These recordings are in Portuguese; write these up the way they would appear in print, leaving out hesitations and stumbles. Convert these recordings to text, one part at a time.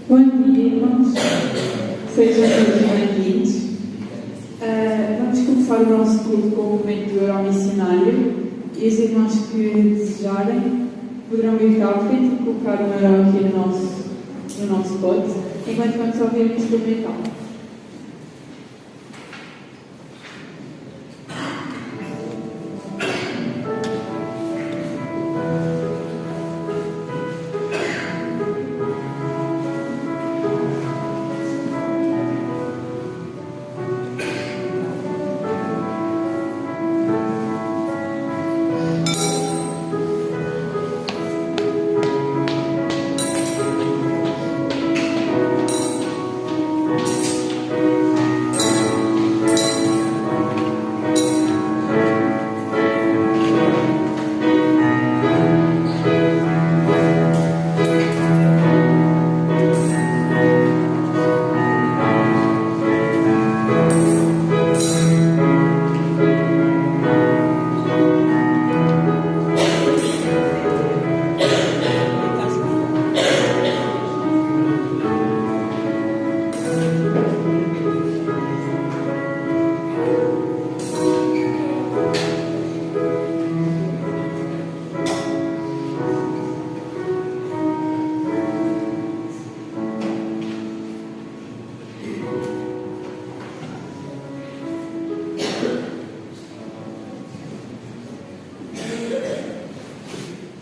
Bom dia, irmãos. Sejam todos bem-vindos. Vamos começar o nosso culto com o momento de orar missionário. E os irmãos que desejarem poderão vir cá à frente e colocar um euro aqui no nosso pote, enquanto vamos ouvir o instrumental.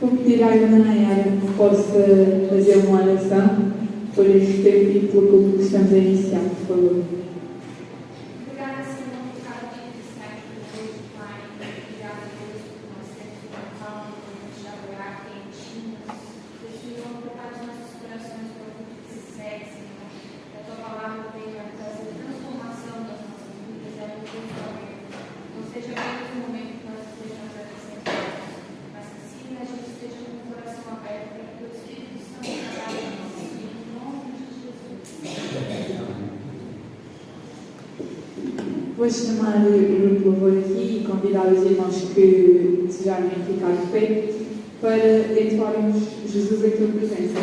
Vou pedir à irmã Nayara que possa fazer uma oração por este tempo e pelo culto que estamos a iniciar, por favor. Obrigada, Senhor, por cada dia que está aqui hoje, Pai. Obrigada, Deus, por nós termos uma calma, por nos adorar quentinhos. Deus, Senhor, prepare os nossos corações para o que se segue, Senhor. Que a Tua palavra venha trazer transformação das nossas vidas, é o que Deus quer. Não seja apenas um momento que nós estejamos acrescentados, mas que sim, a gente esteja com o coração aberto para que o Espírito Santo trabalhe em nós, em nome de Jesus. Vou chamar o grupo de louvor aqui e convidar os irmãos que desejarem ficar de pé para entoarmos Jesus em tua presença.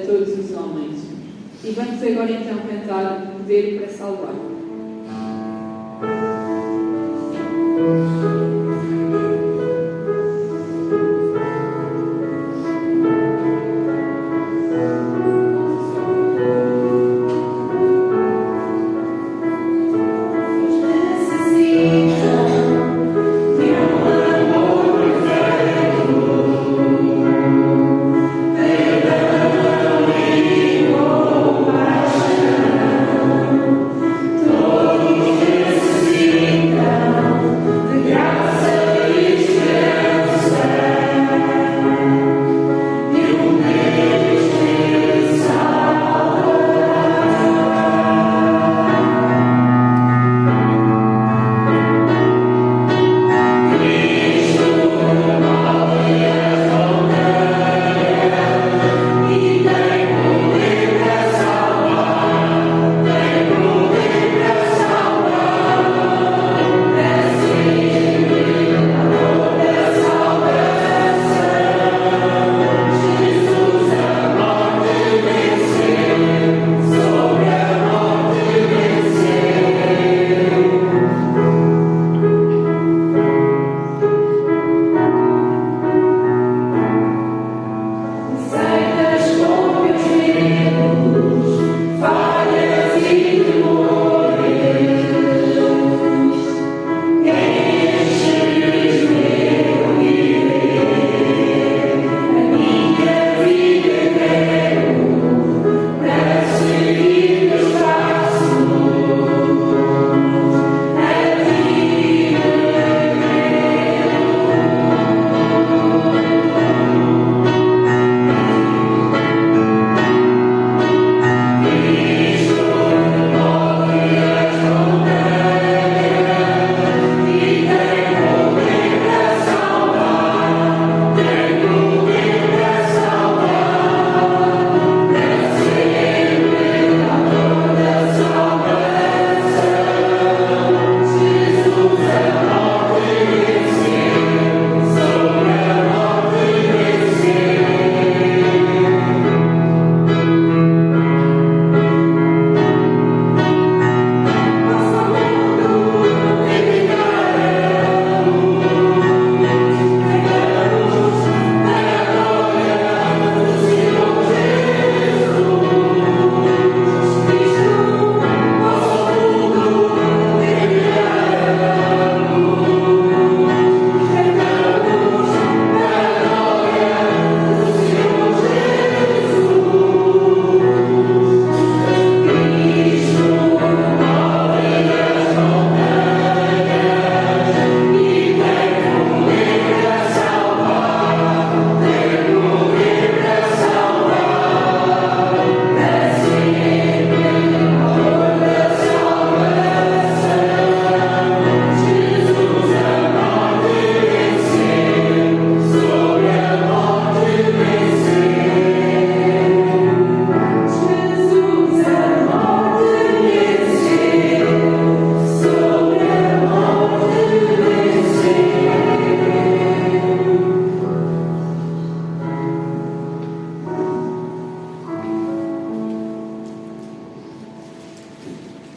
todos os homens. E vamos agora então cantar Poder para Salvar.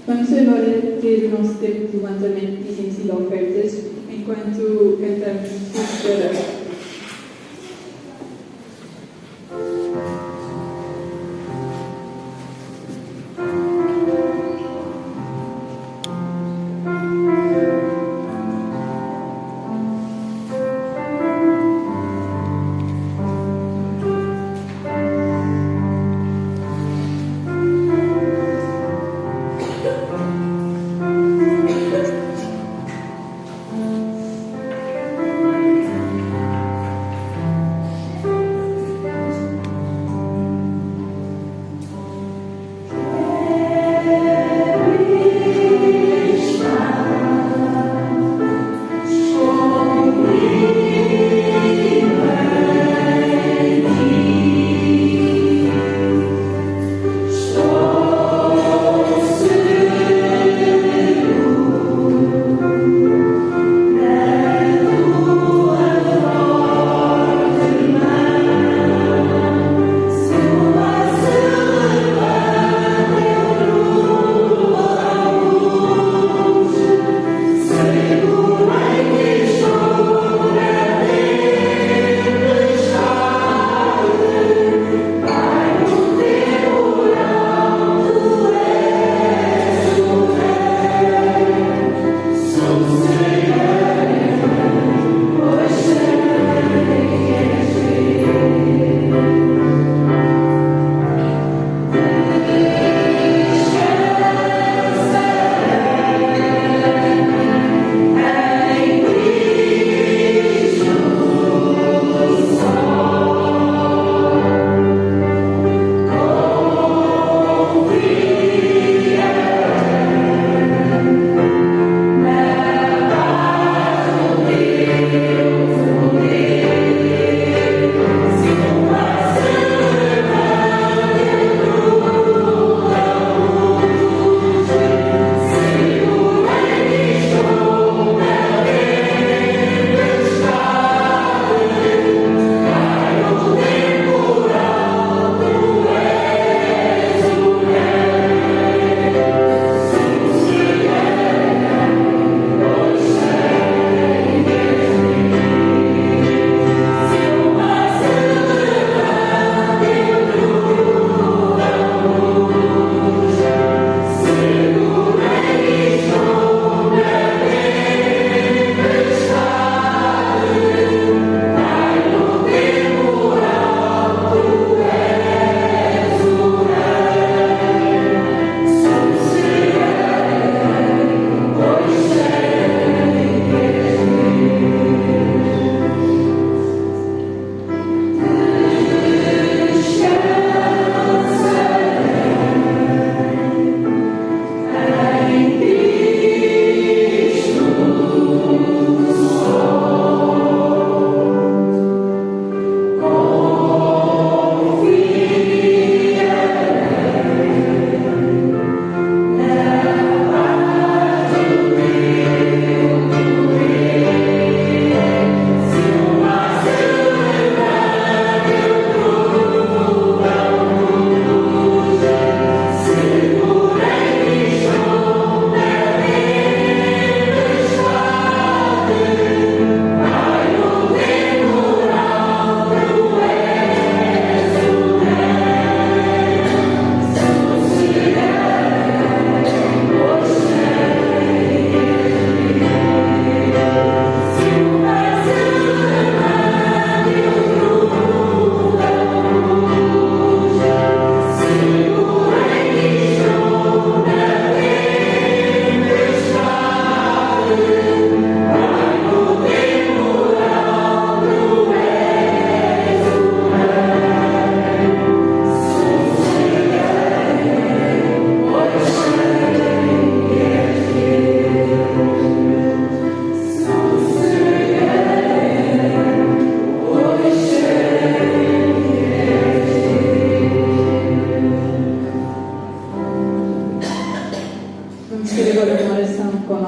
Vamos agora ter o nosso tempo de levantamento de dízimos e de ofertas, enquanto cantamos o Deus.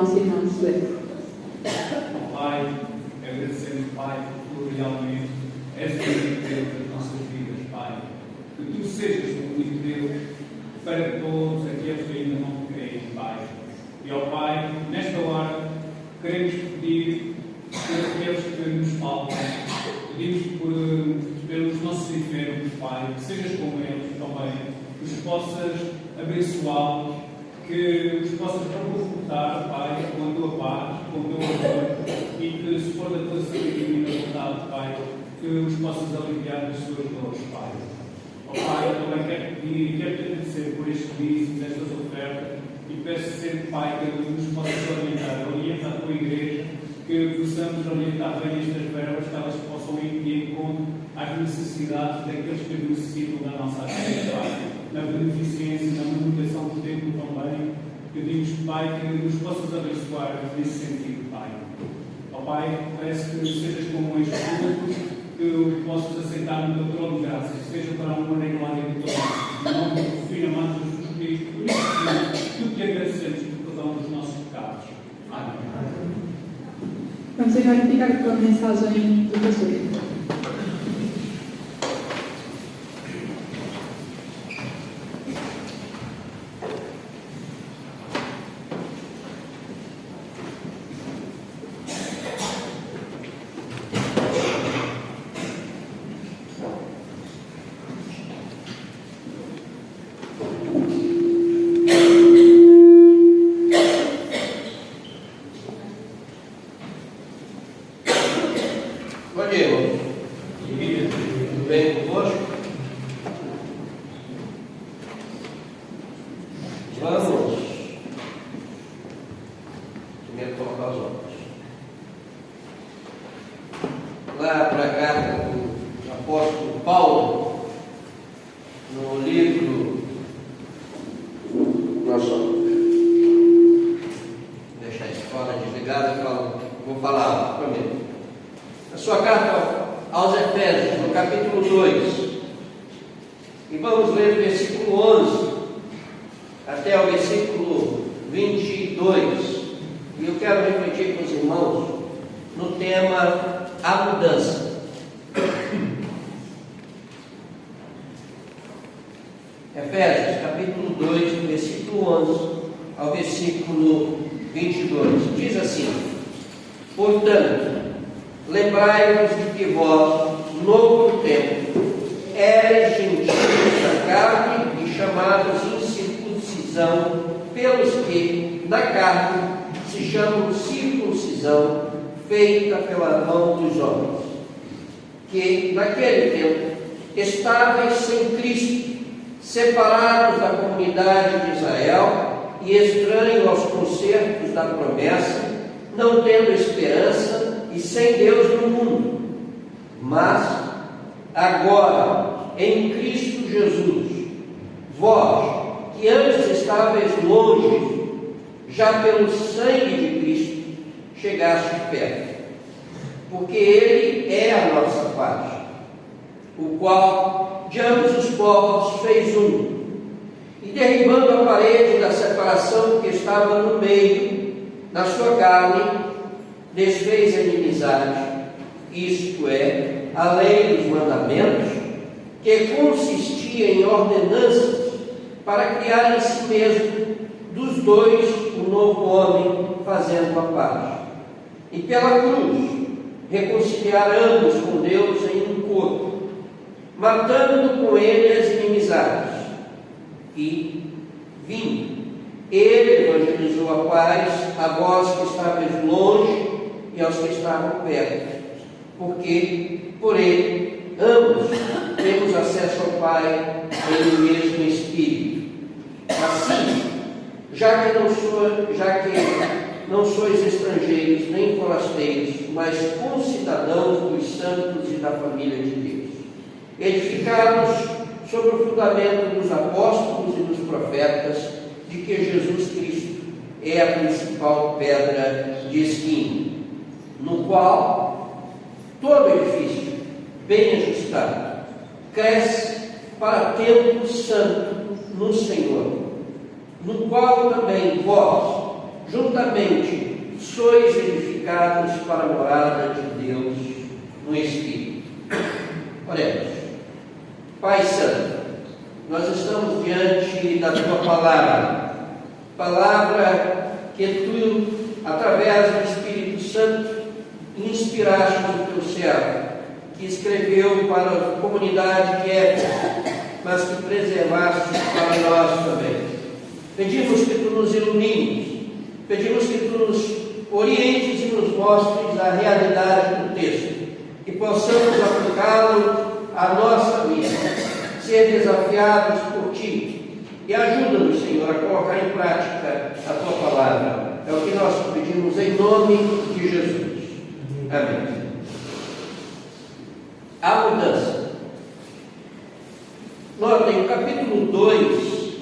nosso irmão José. Pai, agradecendo, Pai, por realmente és o único Deus das nossas vidas, Pai. Que tu sejas o único Deus para todos aqueles que ainda não creem, Pai. E, ó Pai, nesta hora, queremos pedir por aqueles que nos faltam. Pedimos pelos nossos enfermos, Pai, que sejas com eles também, que os possas abençoá-los, que os possas reconfortar, Pai, com a tua paz, com o teu amor, e que, se for da tua sabedoria e vontade, Pai, que os possas aliviar das suas dores, Pai. Ó Pai, eu também quero pedir e quero te agradecer por estes dízimos, estas ofertas, e peço sempre, Pai, que nos possas orienta a tua igreja, que possamos orientar bem estas verbas, que elas possam ir de encontro às necessidades daqueles que necessitam da nossa ajuda, Pai. Na beneficência, na manutenção do templo também, pedimos, Pai, que nos possas abençoar nesse sentido, Pai. Ó Pai, peço que sejas como este culto, que o possas aceitar no teu trono de graças, seja para a honra e glória de todos. Em nome do Filho amado Jesus Cristo, por isso, tudo te agradecemos por perdão dos nossos pecados. Amém. Vamos agora ficar com a mensagem do pastor. Bom dia, irmão. Tudo bem convosco? Vamos primeiro colocar os óculos. Lá para a carta do apóstolo Paulo, no livro. Nossa. Deixar isso fora desligado, vou falar primeiro. A sua carta aos Efésios, no capítulo 2, e vamos ler do versículo 11 até o versículo 22, e eu quero refletir com os irmãos no tema a mudança. Efésios, capítulo 2, versículo 11 ao versículo 22, diz assim: portanto, lembrai-vos de que vós, no outro tempo, eres gentios da carne e chamados incircuncisão pelos que, na carne, se chamam circuncisão, feita pela mão dos homens, que, naquele tempo, estáveis sem Cristo, separados da comunidade de Israel e estranhos aos concertos da promessa, não tendo esperança e sem Deus no mundo. Mas agora, em Cristo Jesus, vós, que antes estáveis longe, já pelo sangue de Cristo chegastes perto, porque Ele é a nossa paz, o qual de ambos os povos fez um, e derribando a parede da separação que estava no meio, na sua carne, desfez a inimizade, isto é, a lei dos mandamentos, que consistia em ordenanças para criar em si mesmo dos dois um novo homem, fazendo a paz, e pela cruz reconciliar ambos com Deus em um corpo, matando com ele as inimizades, e vindo, ele evangelizou a paz a vós que estáveis longe e aos que estavam perto, porque por ele ambos temos acesso ao Pai em um mesmo Espírito. Assim, já que não sois estrangeiros nem forasteiros, mas concidadãos dos santos e da família de Deus, edificados sobre o fundamento dos apóstolos e dos profetas, de que Jesus Cristo é a principal pedra de esquina, no qual todo edifício bem ajustado cresce para templo santo no Senhor, no qual também vós, juntamente sois edificados para a morada de Deus no Espírito. Oremos. Pai Santo, nós estamos diante da Tua palavra, palavra que Tu, através do Espírito Santo, inspiraste no Teu servo, que escreveu para a comunidade de Éfeso, mas que preservaste para nós também. Pedimos que Tu nos ilumines, pedimos que Tu nos orientes e nos mostres a realidade do texto, que possamos aplicá-lo à nossa vida, ser desafiados por Ti, e ajuda-nos, Senhor, a colocar em prática a Tua palavra. É o que nós pedimos em nome de Jesus. Amém. A mudança. Notem, o capítulo 2,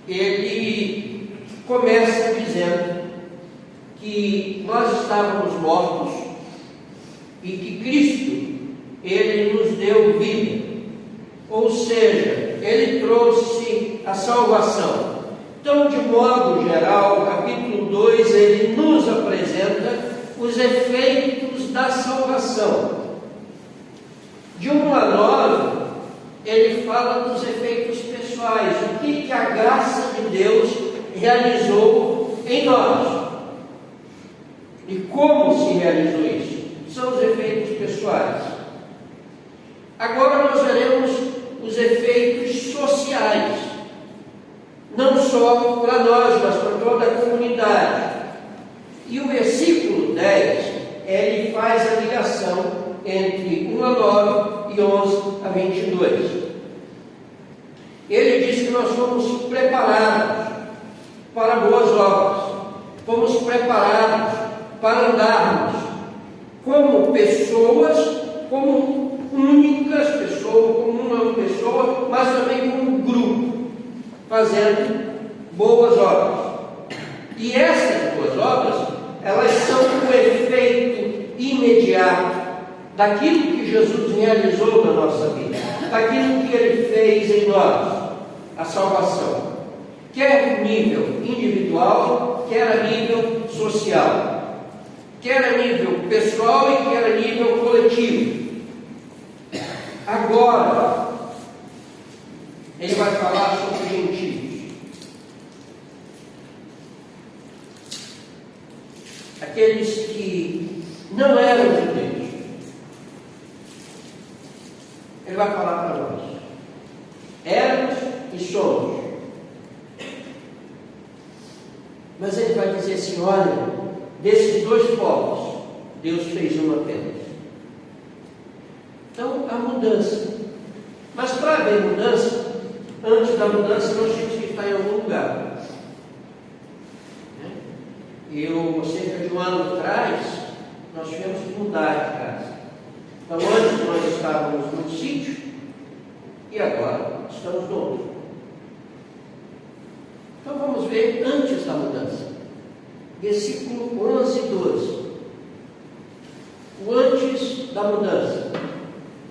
ele começa dizendo que nós estávamos mortos e que Cristo, Ele nos deu vida. Ou seja, Ele trouxe a salvação. Então, de modo geral, o capítulo 2, ele nos apresenta os efeitos da salvação. De 1 a 9, ele fala dos efeitos pessoais, o que a graça de Deus realizou em nós. E como se realizou isso? São os efeitos pessoais. Agora nós veremos os efeitos sociais, não só para nós, mas para toda a comunidade. E o versículo 10, ele faz a ligação entre 1 a 9 e 11 a 22. Ele diz que nós fomos preparados para boas obras, fomos preparados para andarmos como pessoas, como únicas pessoas, como uma pessoa, mas também como um grupo, fazendo boas obras. E essas boas obras, elas são o efeito imediato daquilo que Jesus realizou na nossa vida, daquilo que Ele fez em nós, a salvação, quer a nível individual, quer a nível social, quer a nível pessoal e quer a nível coletivo. Agora, ele vai falar sobre gentios, aqueles que não eram judeus. Ele vai falar para nós. Éramos e somos. Mas ele vai dizer assim: olha, desses dois povos, Deus fez uma apenas. Então, a mudança. Mas para haver mudança, antes da mudança, nós tínhamos que estar em algum lugar. Eu, cerca de 1 ano atrás, nós tivemos que mudar de casa. Então, antes nós estávamos num sítio e agora estamos no outro. Então, vamos ver antes da mudança. Versículo 11 e 12. O antes da mudança.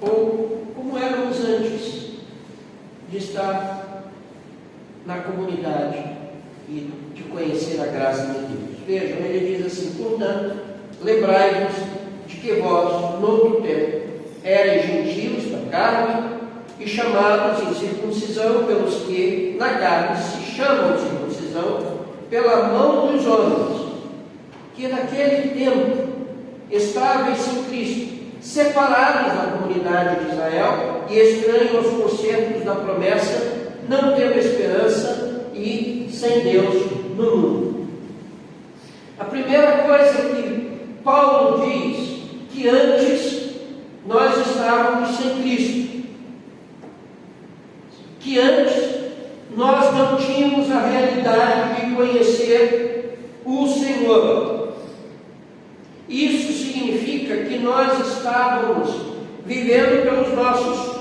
Ou como éramos antes de estar na comunidade e de conhecer a graça de Deus. Vejam, ele diz assim: portanto, lembrai-vos de que vós, no outro tempo, erais gentios da carne e chamados em circuncisão pelos que na carne se chamam de circuncisão pela mão dos homens, que naquele tempo estáveis em Cristo, separados da comunidade de Israel e estranhos aos concertos da promessa, não tendo esperança e sem Deus no mundo. A primeira coisa que Paulo diz, que antes nós estávamos sem Cristo, que antes nós não tínhamos a realidade de conhecer o Senhor. Isso significa que nós estávamos vivendo pelos nossos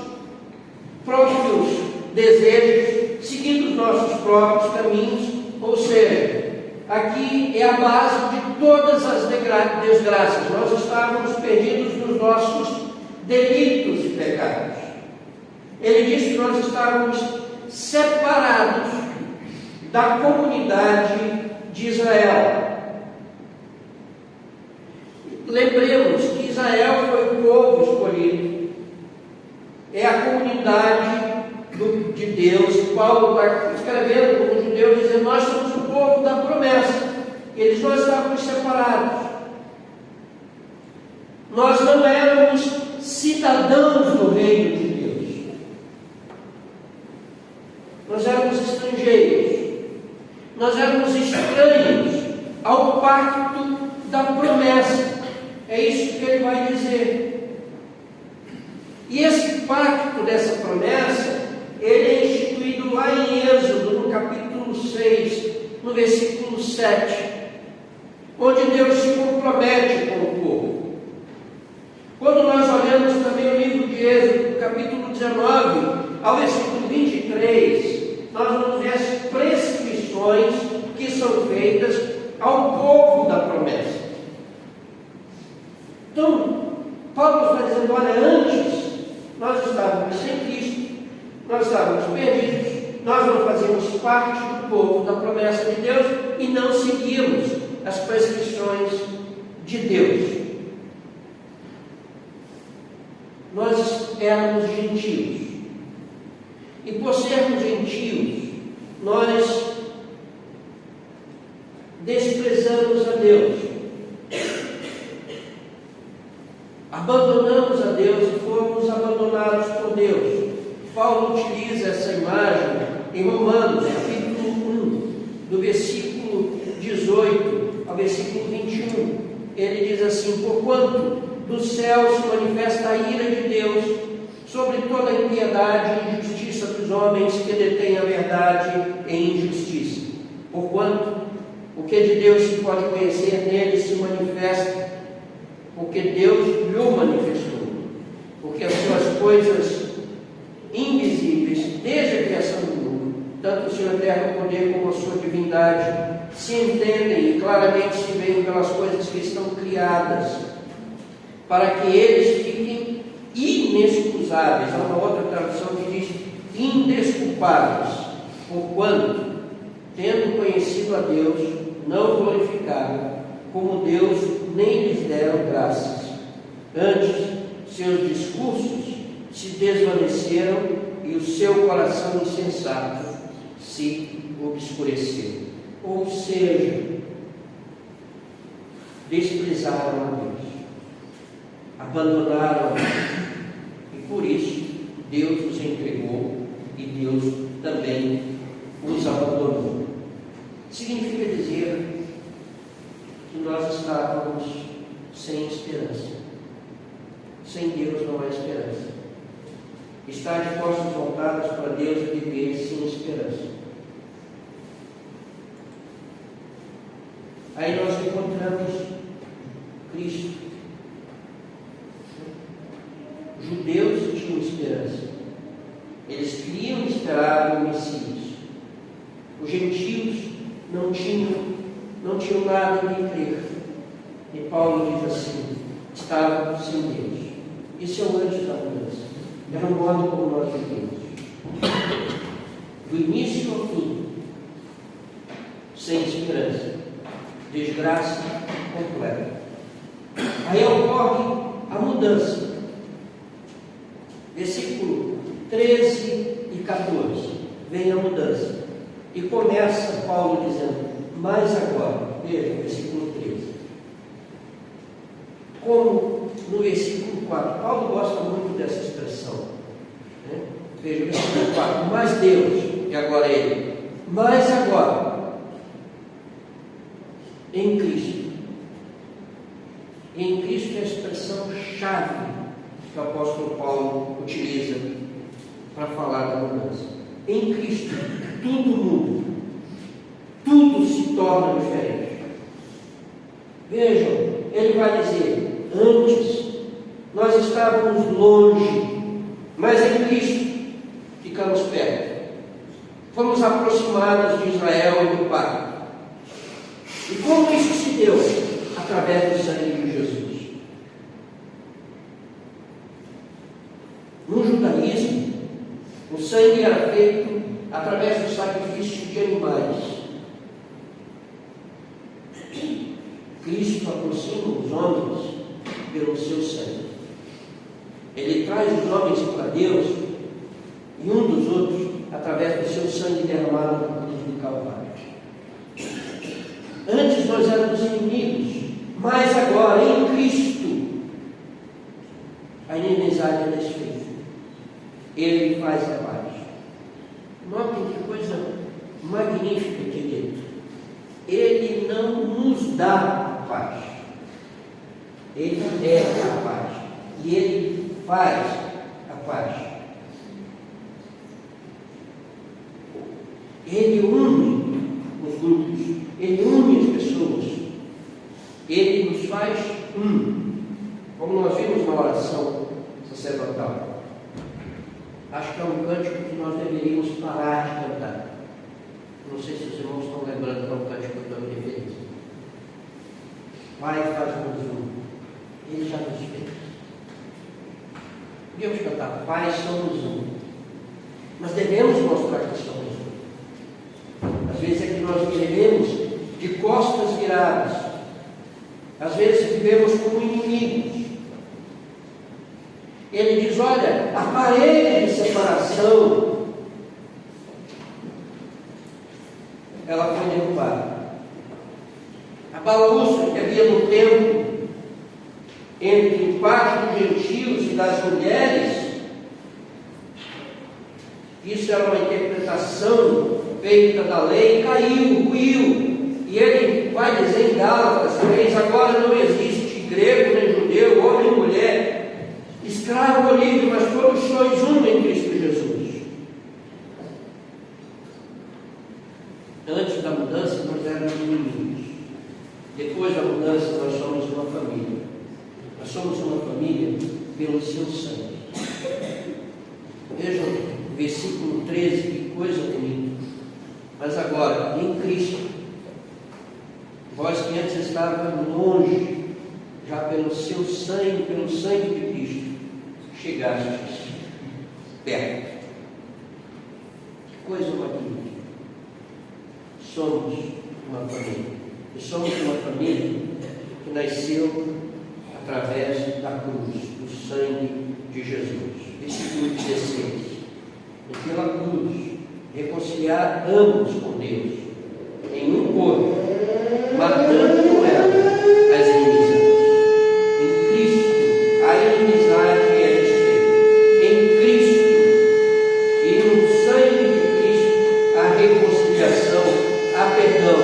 próprios desejos, seguindo os nossos próprios caminhos, ou seja, aqui é a base de todas as desgraças. Nós estávamos perdidos nos nossos delitos e pecados. Ele diz que nós estávamos separados da comunidade de Israel. lembremos que Israel foi o povo escolhido, é a comunidade de Deus. Paulo está escrevendo como judeu, dizendo: nós somos o povo da promessa. Eles não estavam separados. Nós não éramos cidadãos do reino de Deus. Nós éramos estrangeiros. Nós éramos estranhos ao pacto da promessa. É isso que ele vai dizer. E esse pacto dessa promessa, ele é instituído lá em Êxodo, no capítulo 6, no versículo 7, onde Deus se compromete com o povo. Quando nós olhamos também o livro de Êxodo, capítulo 19, ao versículo 23, nós vamos ver as prescrições que são feitas ao povo da promessa. Então, Paulo está dizendo: olha, antes nós estávamos sem Cristo, nós estávamos perdidos, nós não fazíamos parte do povo da promessa de Deus e não seguíamos as prescrições de Deus. Nós éramos gentios, e por sermos gentios, nós desprezamos a Deus, abandonamos a Deus e fomos abandonados por Deus. Paulo utiliza essa imagem em Romanos, capítulo 1, do versículo 18 ao versículo 21. Ele diz assim: porquanto do céu se manifesta a ira de Deus sobre toda a impiedade e injustiça dos homens que detêm a verdade em injustiça. Porquanto o que de Deus se pode conhecer nele se manifesta, porque Deus lhe manifestou. Porque as suas coisas invisíveis, desde a criação do mundo, tanto o seu eterno poder como a sua divindade, se entendem e claramente se veem pelas coisas que estão criadas, para que eles fiquem inexcusáveis. Há uma outra tradução que diz indesculpáveis, porquanto, tendo conhecido a Deus, não o glorificaram como Deus, nem lhes deram graças. Antes, seus discursos se desvaneceram e o seu coração insensato se obscureceu. Ou seja, desprezaram a Deus, abandonaram a Deus, e por isso Deus os entregou e Deus também os abandonou. Significa dizer que nós estávamos sem esperança. Sem Deus não há esperança. Estar de costas voltadas para Deus é viver sem esperança. Aí nós encontramos Cristo. Os judeus tinham esperança. Eles queriam e esperavam o Messias. Os gentios não tinham nada em crer. E Paulo diz assim: estavam sem Deus. Isso é o antes da mudança. Era o modo como nós vivemos. Do início ao fim, sem esperança, desgraça completa. Aí ocorre a mudança. Versículo 13 e 14. Vem a mudança. E começa Paulo dizendo: mas agora, veja, versículo 13. Como no versículo 4, Paulo gosta muito dessa expressão, né? Veja o versículo 4, mas Deus, e agora ele, mas agora, em Cristo. Em Cristo é a expressão chave que o apóstolo Paulo utiliza para falar da mudança. Em Cristo, tudo muda, tudo se torna diferente. Vejam, ele vai dizer: antes nós estávamos longe, mas em Cristo ficamos perto. Fomos aproximados de Israel e do Pai. E como isso se deu? Através do sangue de Jesus. No judaísmo, o sangue era feito através do sacrifício de animais. Cristo aproxima os homens pelo seu sangue. Ele traz os homens para Deus e um dos outros através do seu sangue derramado na cruz do Calvário. Antes nós éramos inimigos, mas agora em Cristo a inimizade é desfeita. Ele faz a paz. Notem que coisa magnífica, querido. Ele não nos dá a paz. Ele é a paz. E Ele faz a paz. Ele une os grupos. Ele une as pessoas. Ele nos faz um. Como nós vimos na oração sacerdotal. Acho que é um cântico que nós deveríamos parar de cantar. Não sei se os irmãos estão lembrando qual cântico que eu estou me referindo. Pai, faz-nos um. Ele já nos fez. Podíamos cantar, Pai, somos um. Mas devemos mostrar que somos um. Às vezes é que nós vivemos de costas viradas. Às vezes vivemos como inimigos. Ele diz, olha, a parede de separação, ela foi derrubada. A balaústra que havia no templo, entre parte dos gentios e das mulheres, isso era uma interpretação feita da lei, caiu, ruiu. E ele vai dizer em Gálatas 3, agora não existe grego nem judeu, homem e mulher, escravo ou livre, mas todos sois um em Cristo Jesus. Antes da mudança nós éramos inimigos. Depois da mudança nós somos uma família. Nós somos uma família pelo seu sangue. Vejam o versículo 13, que coisa bonita. Mas agora, em Cristo, vós que antes estavam longe, já pelo seu sangue, pelo sangue de Cristo, chegastes perto. Que coisa magnífica. Somos uma família. E somos uma família que nasceu através da cruz, do sangue de Jesus. Versículo 16. E pela cruz, reconciliar ambos com Deus, em um corpo, matando com ela as inimizades. Em Cristo, a inimizade é desfeita. Em Cristo e no sangue de Cristo, a reconciliação, a perdão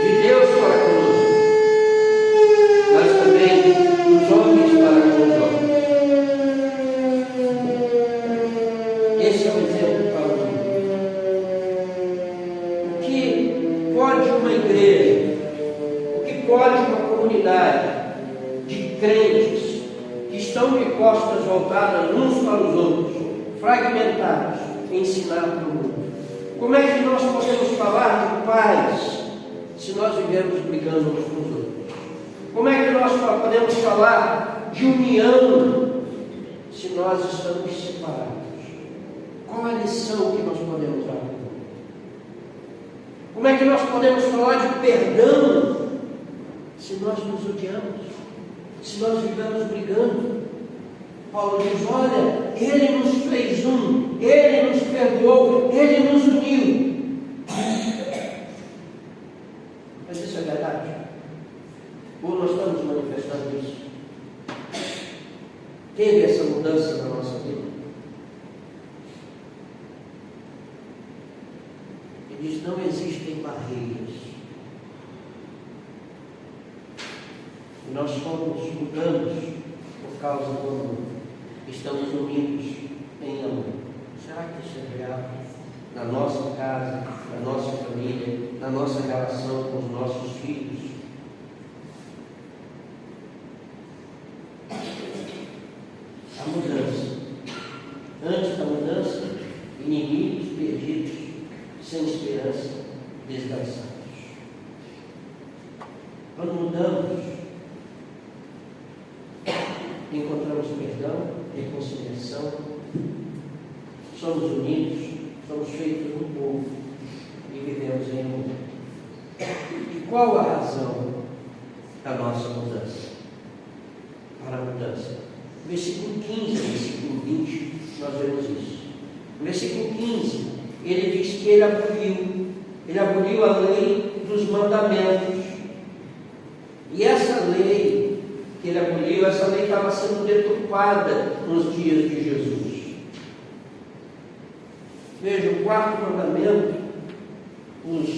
de Deus para conosco, mas também dos homens para com os homens. Esse é o exemplo para o mundo. O que pode uma igreja, o que pode uma comunidade de crentes que estão de costas voltadas uns para os outros, fragmentados, ensinar para o mundo? Como é que nós podemos falar de paz se nós vivemos brigando uns com os outros? Como é que nós podemos falar de união se nós estamos separados? Qual a lição que nós podemos dar? Como é que nós podemos falar de perdão se nós nos odiamos? Se nós vivemos brigando? Paulo diz, olha, Ele nos fez um, Ele nos perdoou, Ele nos uniu. Mas isso é verdade? Ou nós estamos manifestando isso? Teve essa mudança na nossa vida? Ele diz, não existem barreiras. E nós mudamos por causa do amor. Estamos unidos em amor. Será que isso é real? Na nossa casa, na nossa família, na nossa relação com os nossos filhos? A mudança. Antes da mudança, inimigos perdidos, sem esperança, desgraçados. Quando mudamos, encontramos perdão, reconciliação, somos unidos, somos feitos um povo e vivemos em amor. E qual a razão da nossa mudança? mudança. No versículo 15, no versículo 20, nós vemos isso. No versículo 15, ele diz que ele aboliu a lei dos mandamentos. E essa lei que ele aboliu, essa lei estava sendo deturpada nos dias de Jesus. Veja, o quarto mandamento, os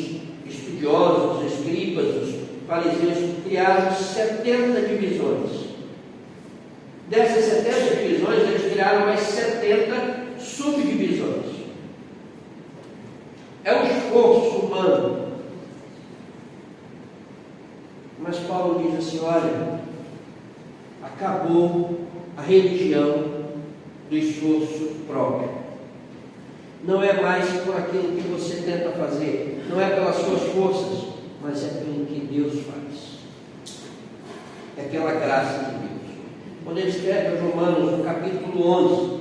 estudiosos, os escribas, os fariseus criaram 70 divisões. Dessas 70 divisões, eles criaram mais 70 subdivisões. É um esforço humano. Mas Paulo diz assim: olha, acabou a religião do esforço próprio. Não é mais por aquilo que você tenta fazer, não é pelas suas forças, mas é pelo que Deus faz. É aquela graça de Deus. Quando ele escreve aos Romanos, no capítulo 11,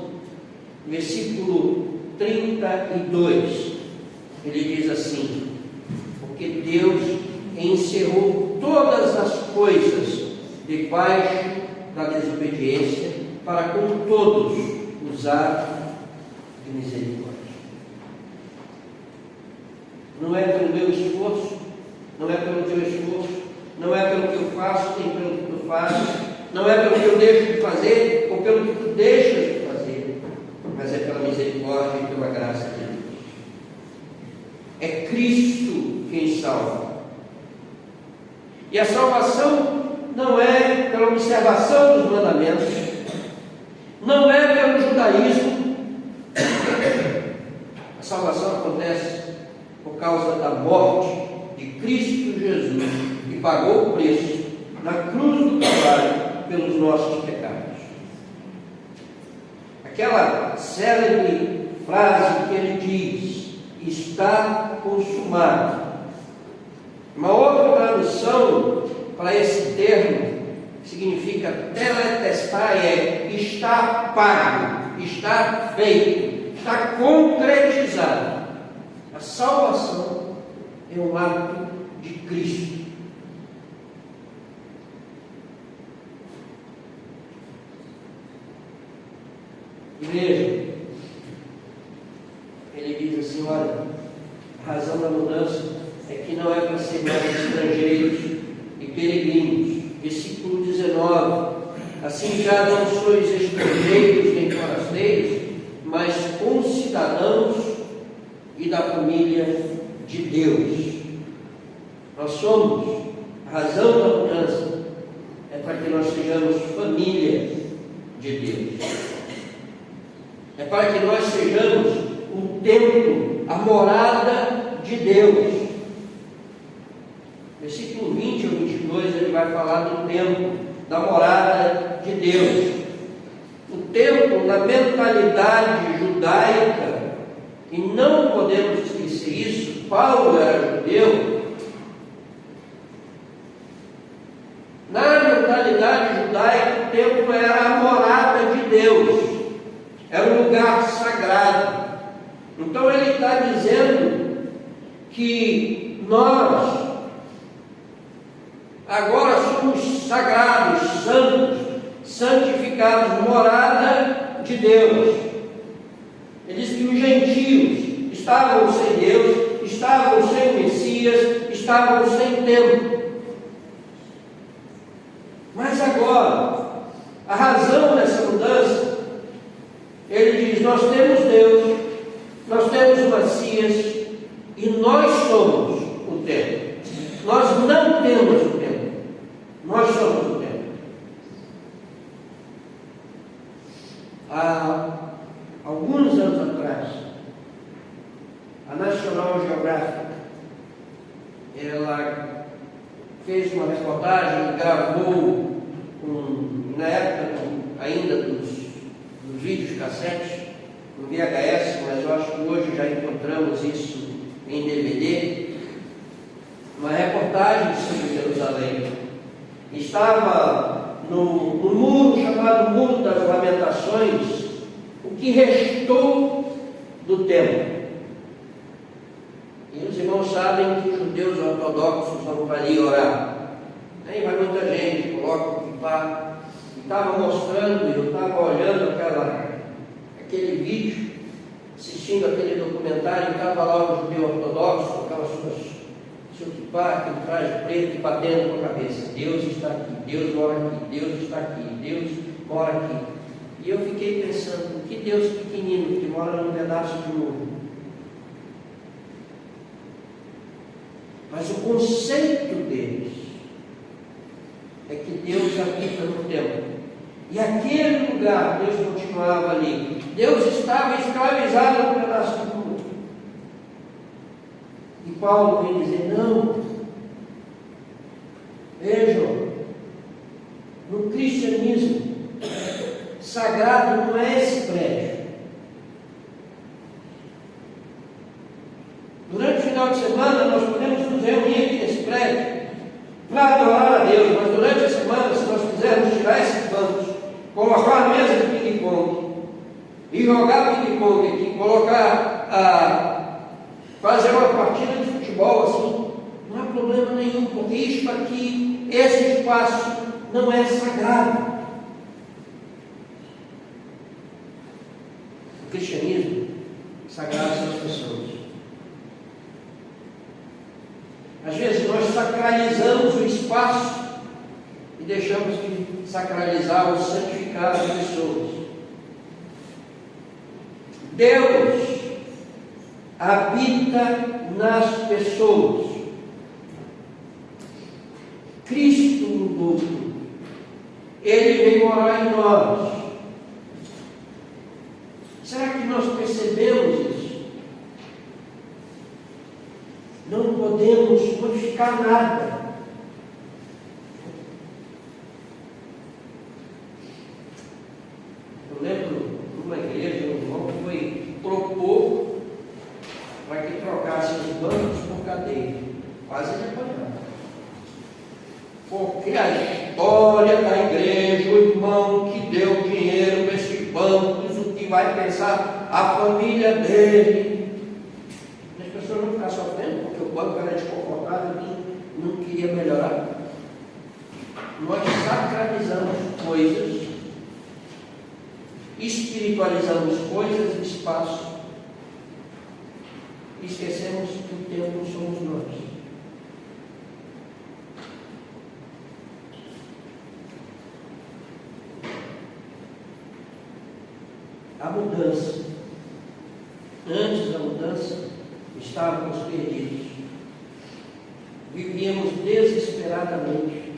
versículo 32, ele diz assim: porque Deus encerrou todas as coisas debaixo da desobediência, para com todos usar de misericórdia. Não é pelo meu esforço, não é pelo teu esforço, não é pelo que eu faço, nem pelo que tu fazes, não é pelo que eu deixo de fazer, ou pelo que tu deixas de fazer, mas é pela misericórdia e pela graça de Deus. É Cristo quem salva. E a salvação não é pela observação dos mandamentos, não é pelo judaísmo. A salvação acontece por causa da morte de Cristo Jesus, que pagou o preço na cruz do Calvário pelos nossos pecados. Aquela célebre frase que ele diz: está consumado. Uma outra tradução para esse termo significa teletestai, é está pago, está feito, está concretizado. A salvação é um ato de Cristo. E veja, ele diz assim: olha, a razão da mudança é que não é para ser mais estrangeiros e peregrinos. Versículo 19: assim já não sois estrangeiros nem forasteiros, mas concidadãos e da família de Deus. Nós somos, a razão da mudança é para que nós sejamos família de Deus. É para que nós sejamos o templo, a morada de Deus. Versículo 20 ao 22, ele vai falar do templo, da morada de Deus. O templo, na mentalidade judaica, e não podemos esquecer isso, Paulo era judeu. Na mentalidade judaica, o templo era a morada de Deus, era um lugar sagrado. Então ele está dizendo que nós agora somos sagrados, santos, santificados, morada de Deus. Ele diz que os gentios estavam sem Deus, estavam sem o Messias, estavam sem templo. Mas agora, a razão dessa mudança, ele diz: nós temos Deus, nós temos o Messias e nós somos o templo. Nós não temos o templo, nós somos o templo. Há alguns anos atrás, a National Geographic, ela fez uma reportagem, gravou na época ainda dos vídeos cassetes, no VHS, mas eu acho que hoje já encontramos isso em DVD, uma reportagem sobre Jerusalém. Estava no muro chamado Muro das Lamentações, o que restou do templo. E os irmãos sabem que os judeus ortodoxos vão para ali orar. Aí vai muita gente, coloca o kippah, estava mostrando, eu estava olhando aquele vídeo, assistindo aquele documentário, estava lá um judeu ortodoxo, com aquelas suas seu kipá, aquele traje preto, e batendo com a cabeça. Deus está aqui, Deus mora aqui, Deus está aqui, Deus mora aqui. E eu fiquei pensando, que Deus pequenino que mora num pedaço de muro. Mas o conceito deles é que Deus habita no templo. E aquele lugar, Deus continuava ali. Deus estava escravizado num pedaço de muro. E Paulo vem dizer, não. Vejam, no cristianismo, sagrado não é esse prédio. Durante o final de semana, nós podemos nos reunir aqui nesse prédio para adorar a Deus, mas durante a semana, se nós quisermos tirar esses bancos, colocar a mesa de ping-pong e jogar ping-pong aqui, fazer uma partida de futebol assim, não há problema nenhum, porque isto aqui, esse espaço não é sagrado. O cristianismo, sagrado são as pessoas. Às vezes nós sacralizamos o espaço e deixamos de sacralizar ou santificar as pessoas. Deus habita nas pessoas. Cristo mudou. Ele veio morar em nós. Será que nós percebemos isso? Não podemos modificar nada. Eu lembro de uma igreja, um irmão que foi propor para que trocasse os bancos por cadeira. Quase ele apanhava. Porque a história da igreja, o irmão que deu dinheiro para esses bancos, o que vai pensar a família dele. As pessoas vão ficar sofrendo porque o banco era desconfortável e não queria melhorar. Nós sacralizamos coisas, espiritualizamos coisas e espaço, e esquecemos que o templo somos nós. A mudança. Antes da mudança, estávamos perdidos. Vivíamos desesperadamente.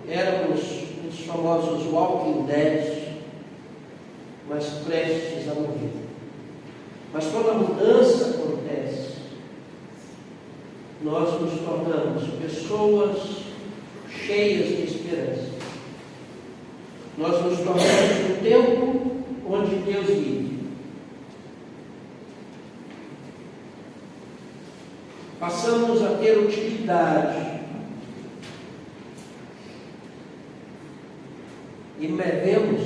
Éramos os famosos Walking Dead, mas prestes a morrer. Mas quando a mudança acontece, nós nos tornamos pessoas cheias de esperança. Nós nos tornamos um tempo onde Deus vive. Passamos a ter utilidade e devemos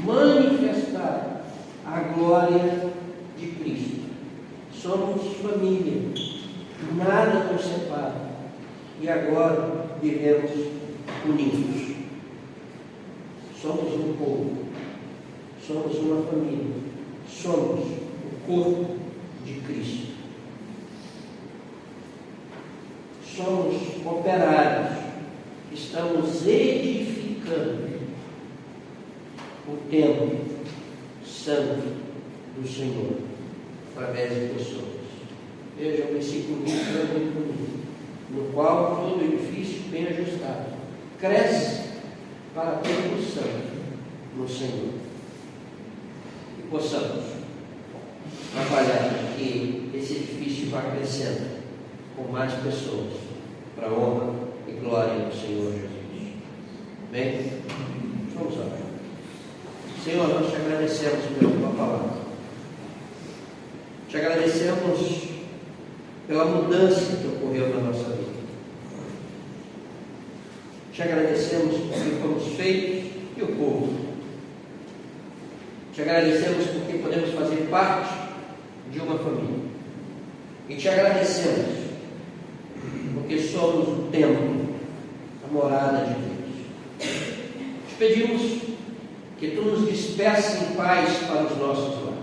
manifestar a glória de Cristo. Somos família, nada nos separa e agora vivemos unidos. Somos um povo, somos uma família, somos o corpo de Cristo. Somos operários, estamos edificando o templo santo do Senhor, através de pessoas. Veja o versículo 20, é muito bonito, no qual todo edifício bem ajustado cresce para templo santo no Senhor. E possamos trabalhar para que esse edifício vá crescendo com mais pessoas, para a honra e glória do Senhor Jesus. Bem? Vamos orar. Senhor, nós te agradecemos pela tua palavra. Te agradecemos pela mudança que ocorreu na nossa vida. Te agradecemos porque fomos feitos e o povo. Te agradecemos porque podemos fazer parte de uma família. E te agradecemos porque somos o templo, a morada de Deus. pedimos que Tu nos despeça em paz para os nossos lares.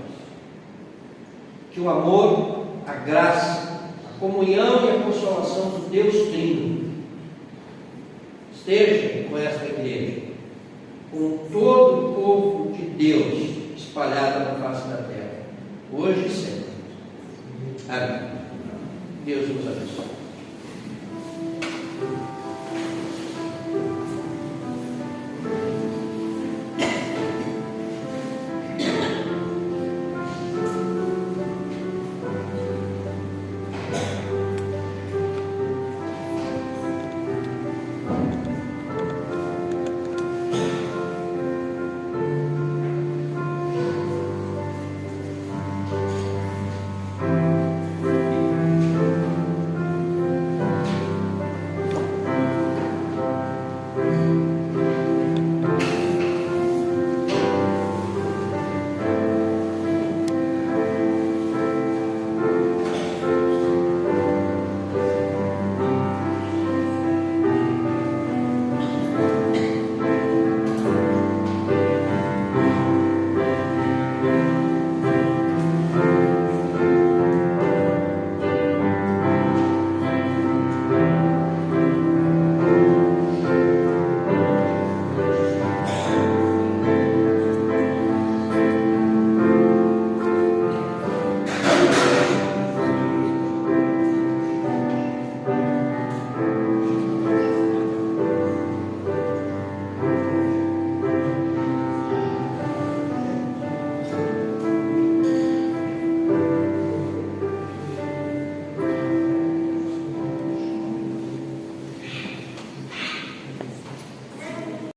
Que o amor, a graça, a comunhão e a consolação do Deus Trino esteja com esta igreja, com todo o povo de Deus espalhado na face da terra, hoje e sempre. Amém. Deus nos